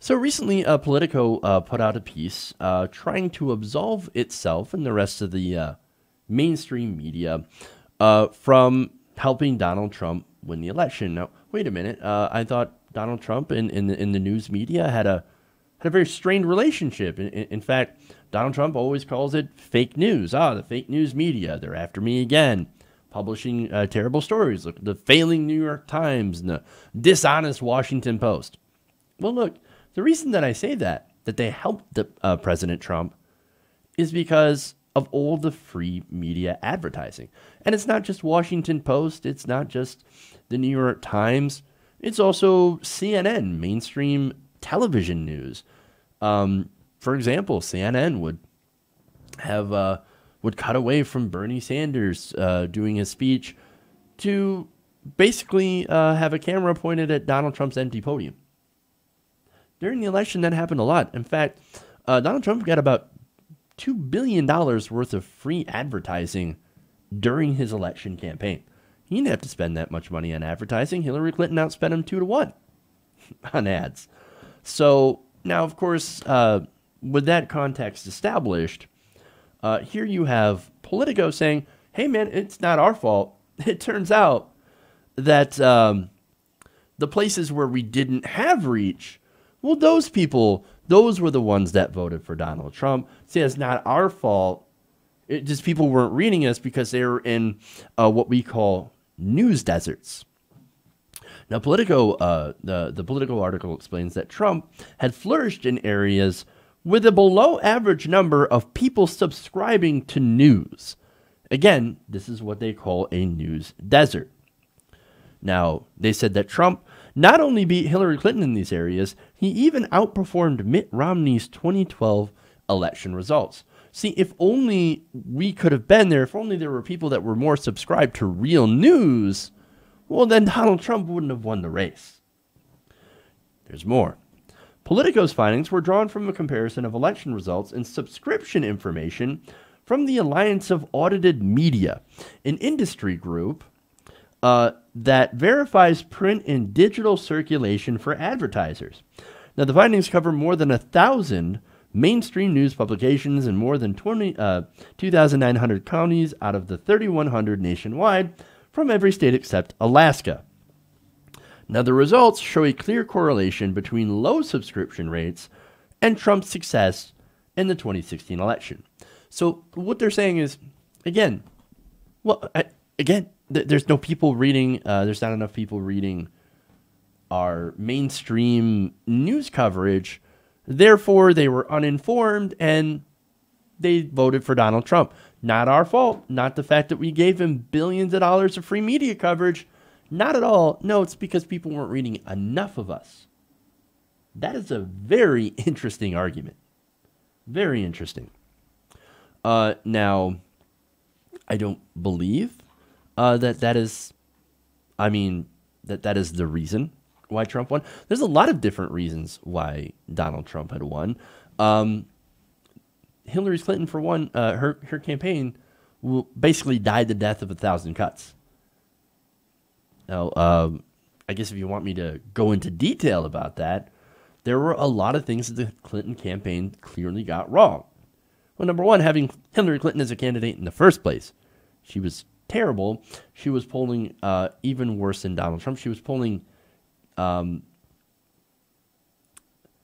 So recently, Politico put out a piece trying to absolve itself and the rest of the mainstream media from helping Donald Trump win the election. Now, wait a minute. I thought Donald Trump in the news media had a very strained relationship. In fact, Donald Trump always calls it fake news. The fake news media. They're after me again, publishing terrible stories. Look, the failing New York Times and the dishonest Washington Post. Well, look, the reason that I say that they helped President Trump is because of all the free media advertising. And it's not just Washington Post. It's not just the New York Times. It's also CNN, mainstream television news. For example, CNN would cut away from Bernie Sanders doing his speech to basically have a camera pointed at Donald Trump's empty podium. During the election, that happened a lot. In fact, Donald Trump got about $2 billion worth of free advertising during his election campaign. He didn't have to spend that much money on advertising. Hillary Clinton outspent him 2-1 on ads. So now, of course, with that context established, here you have Politico saying, hey, man, it's not our fault. It turns out that the places where we didn't have reach, well, those people, those were the ones that voted for Donald Trump. See, it's not our fault. It just people weren't reading us because they were in what we call news deserts. Now, Politico, the Politico article explains that Trump had flourished in areas with a below average number of people subscribing to news. Again, this is what they call a news desert. Now, they said that Trump not only beat Hillary Clinton in these areas, he even outperformed Mitt Romney's 2012 election results. See, if only we could have been there, if only there were people that were more subscribed to real news, well, then Donald Trump wouldn't have won the race. There's more. Politico's findings were drawn from a comparison of election results and subscription information from the Alliance of Audited Media, an industry group that verifies print and digital circulation for advertisers. Now, the findings cover more than 1,000 mainstream news publications in more than 2,900 counties out of the 3,100 nationwide from every state except Alaska. Now, the results show a clear correlation between low subscription rates and Trump's success in the 2016 election. So what they're saying is, again, there's no people reading, there's not enough people reading our mainstream news coverage. Therefore, they were uninformed and they voted for Donald Trump. Not our fault. Not the fact that we gave him billions of dollars of free media coverage. Not at all. No, it's because people weren't reading enough of us. That is a very interesting argument. Very interesting. Now, I don't believe that is the reason why Trump won. There's a lot of different reasons why Donald Trump had won. Hillary Clinton, for one, her campaign basically died the death of 1,000 cuts. Now, I guess if you want me to go into detail about that, there were a lot of things that the Clinton campaign clearly got wrong. Well, number one, having Hillary Clinton as a candidate in the first place, she was terrible. She was polling even worse than Donald Trump. She was polling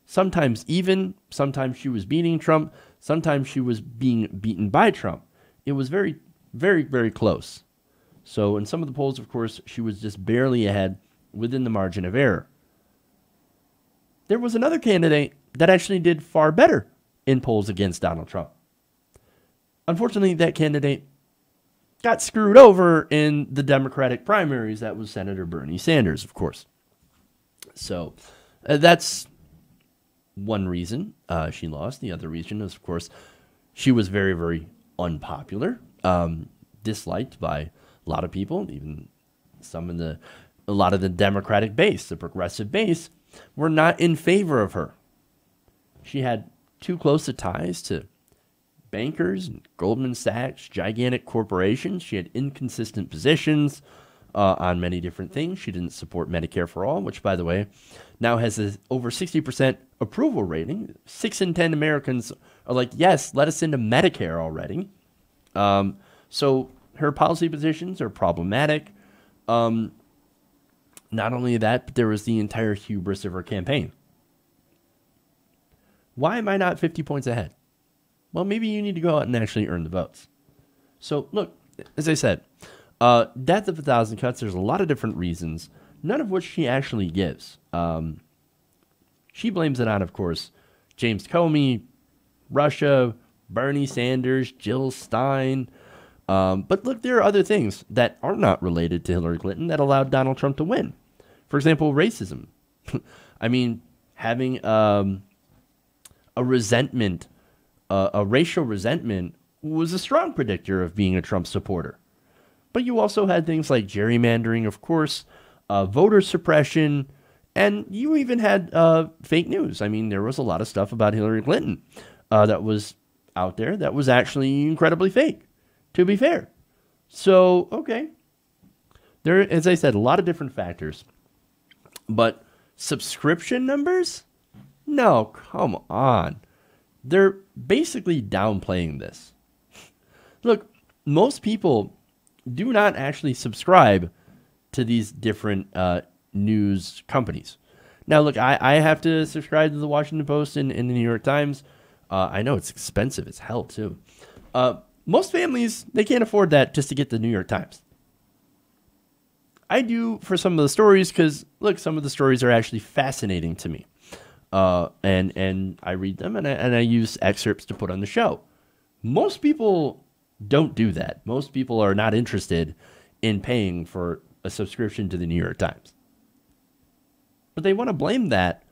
sometimes even, sometimes she was beating Trump, sometimes she was being beaten by Trump. It was very, very, very close. So in some of the polls, of course, she was just barely ahead within the margin of error. There was another candidate that actually did far better in polls against Donald Trump. Unfortunately, that candidate got screwed over in the Democratic primaries. That was Senator Bernie Sanders, of course. So that's one reason she lost. The other reason is, of course, she was very, very unpopular, disliked by a lot of people, even a lot of the Democratic base, the progressive base, were not in favor of her. She had too close of ties to bankers and Goldman Sachs, gigantic corporations. She had inconsistent positions. on many different things. She didn't support Medicare for all, which, by the way, now has a over 60% approval rating. 6 in 10 Americans are like, yes, let us into Medicare already. So her policy positions are problematic. Not only that, but there was the entire hubris of her campaign. Why am I not 50 points ahead? Well, maybe you need to go out and actually earn the votes. So, look, as I said, death of 1,000 cuts, there's a lot of different reasons, none of which she actually gives. She blames it on, of course, James Comey, Russia, Bernie Sanders, Jill Stein. But look, there are other things that are not related to Hillary Clinton that allowed Donald Trump to win. For example, racism. I mean, having a resentment, a racial resentment was a strong predictor of being a Trump supporter. But you also had things like gerrymandering, of course, voter suppression, and you even had fake news. I mean, there was a lot of stuff about Hillary Clinton that was out there that was actually incredibly fake, to be fair. So, okay. There, as I said, a lot of different factors. But subscription numbers? No, come on. They're basically downplaying this. Look, most people do not actually subscribe to these different news companies. Now, look, I have to subscribe to the Washington Post and the New York Times. I know it's expensive as hell, too. Most families, they can't afford that just to get the New York Times. I do for some of the stories because, look, some of the stories are actually fascinating to me. And I read them and I use excerpts to put on the show. Most people don't do that. Most people are not interested in paying for a subscription to the New York Times. But they want to blame that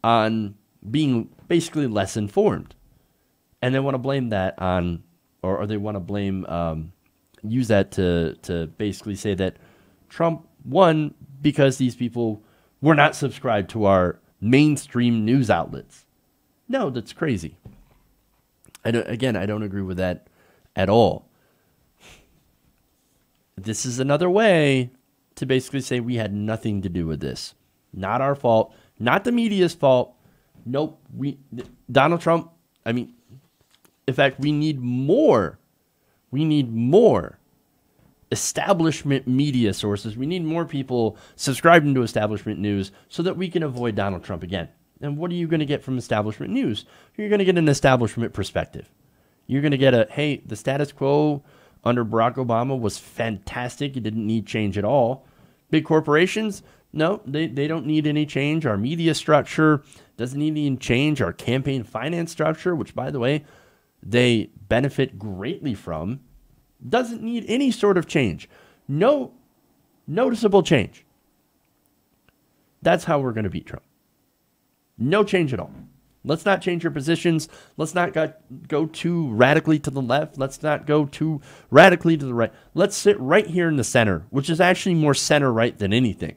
on being basically less informed. And they want to blame that on, or they want to blame, use that to basically say that Trump won because these people were not subscribed to our mainstream news outlets. No, that's crazy. I don't agree with that at all. This is another way to basically say we had nothing to do with this. Not our fault. Not the media's fault. Nope. Donald Trump, I mean, in fact, we need more. We need more establishment media sources. We need more people subscribing to establishment news so that we can avoid Donald Trump again. And what are you going to get from establishment news? You're going to get an establishment perspective. You're going to get hey, the status quo under Barack Obama was fantastic. It didn't need change at all. Big corporations, no, they don't need any change. Our media structure doesn't need any change. Our campaign finance structure, which, by the way, they benefit greatly from, doesn't need any sort of change. No noticeable change. That's how we're going to beat Trump. No change at all. Let's not change your positions. Let's not go too radically to the left. Let's not go too radically to the right. Let's sit right here in the center, which is actually more center-right than anything.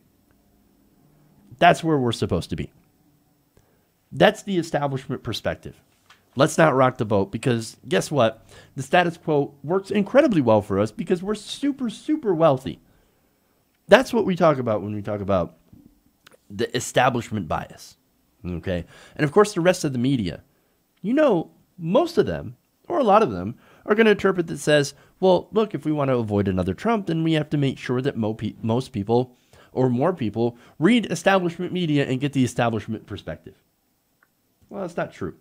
That's where we're supposed to be. That's the establishment perspective. Let's not rock the boat because guess what? The status quo works incredibly well for us because we're super, super wealthy. That's what we talk about when we talk about the establishment bias. Okay. And of course, the rest of the media, most of them, or a lot of them, are going to interpret that says, well, look, if we want to avoid another Trump, then we have to make sure that most people or more people read establishment media and get the establishment perspective. Well, that's not true.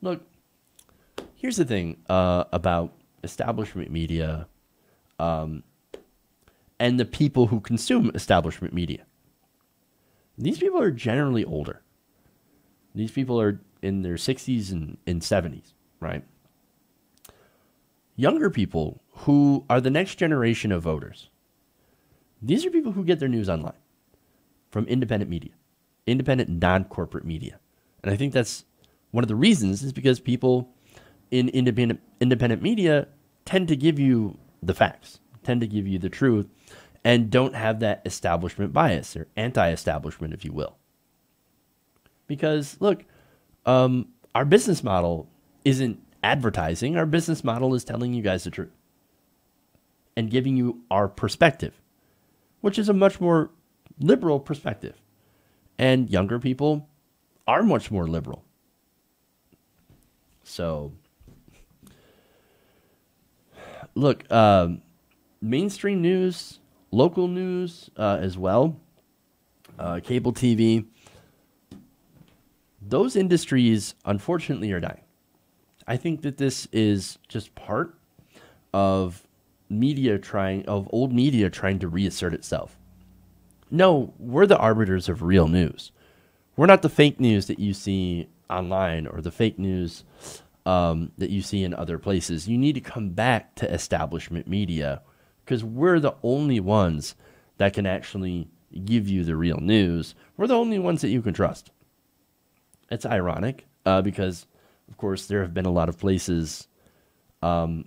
Look, here's the thing about establishment media and the people who consume establishment media. These people are generally older. These people are in their 60s and 70s, right? Younger people who are the next generation of voters. These are people who get their news online from independent media, independent non-corporate media. And I think that's one of the reasons is because people in independent media tend to give you the facts, tend to give you the truth, and don't have that establishment bias or anti-establishment, if you will. Because, look, our business model isn't advertising. Our business model is telling you guys the truth. and giving you our perspective, which is a much more liberal perspective. And younger people are much more liberal. So, look, mainstream news, local news as well, cable TV, those industries, unfortunately, are dying. I think that this is just part of old media trying to reassert itself. No, we're the arbiters of real news. We're not the fake news that you see online or the fake news that you see in other places. You need to come back to establishment media because we're the only ones that can actually give you the real news. We're the only ones that you can trust. It's ironic because, of course, there have been a lot of places in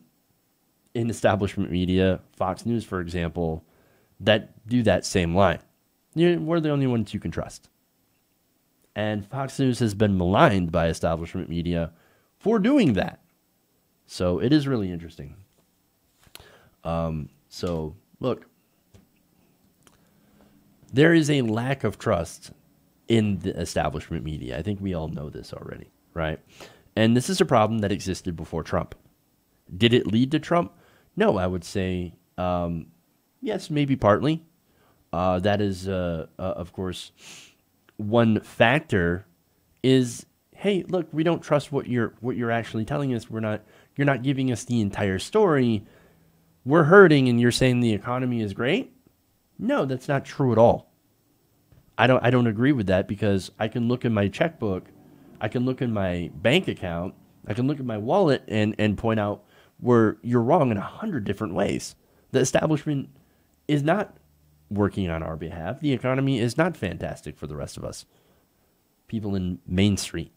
establishment media, Fox News, for example, that do that same line. We're the only ones you can trust. And Fox News has been maligned by establishment media for doing that. So it is really interesting. So, look, there is a lack of trust in the establishment media. I think we all know this already, right? And this is a problem that existed before Trump. Did it lead to Trump? No, I would say yes, maybe partly. That is, of course, one factor is, hey, look, we don't trust what you're actually telling us. You're not giving us the entire story. We're hurting, and you're saying the economy is great. No, that's not true at all. I don't agree with that because I can look in my checkbook, I can look in my bank account, I can look at my wallet and point out where you're wrong in 100 different ways. The establishment is not working on our behalf. The economy is not fantastic for the rest of us, people in Main Street.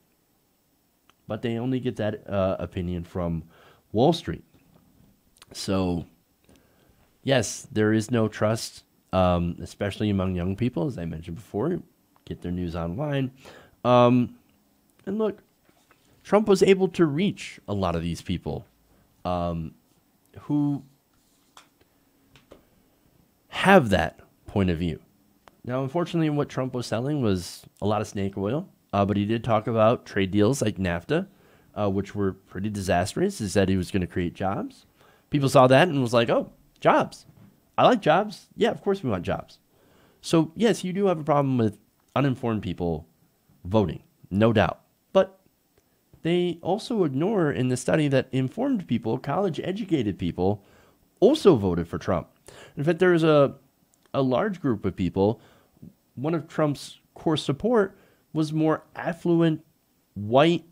But they only get that opinion from Wall Street. So, yes, there is no trust, especially among young people, as I mentioned before, get their news online. And look, Trump was able to reach a lot of these people who have that point of view. Now, unfortunately, what Trump was selling was a lot of snake oil, but he did talk about trade deals like NAFTA, which were pretty disastrous. He said he was going to create jobs. People saw that and was like, oh, jobs. I like jobs. Yeah, of course we want jobs. So, yes, you do have a problem with uninformed people voting, no doubt. But they also ignore in the study that informed people, college-educated people, also voted for Trump. In fact, there's a large group of people, one of Trump's core support was more affluent, white,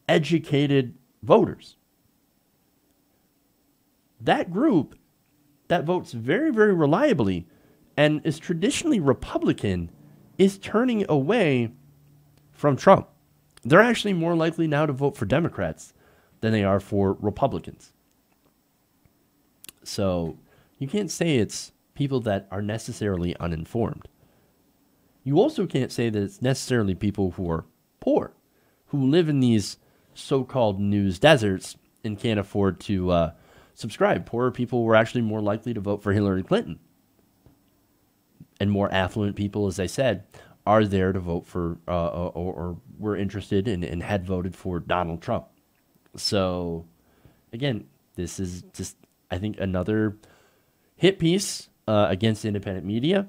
educated voters. That group that votes very, very reliably and is traditionally Republican is turning away from Trump. They're actually more likely now to vote for Democrats than they are for Republicans. So you can't say it's people that are necessarily uninformed. You also can't say that it's necessarily people who are poor, who live in these so-called news deserts and can't afford to subscribe. Poorer people were actually more likely to vote for Hillary Clinton. And more affluent people, as I said, are there to vote for or were interested in and had voted for Donald Trump. So, again, this is just, I think, another hit piece against independent media,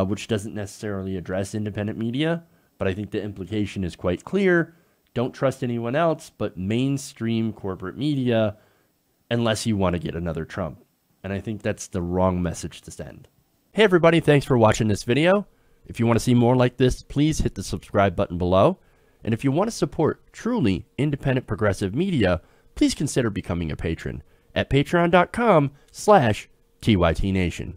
which doesn't necessarily address independent media, but I think the implication is quite clear. Don't trust anyone else but mainstream corporate media unless you want to get another Trump. And I think that's the wrong message to send. Hey everybody, thanks for watching this video. If you want to see more like this, please hit the subscribe button below. And if you want to support truly independent progressive media, please consider becoming a patron at patreon.com/TYTNation.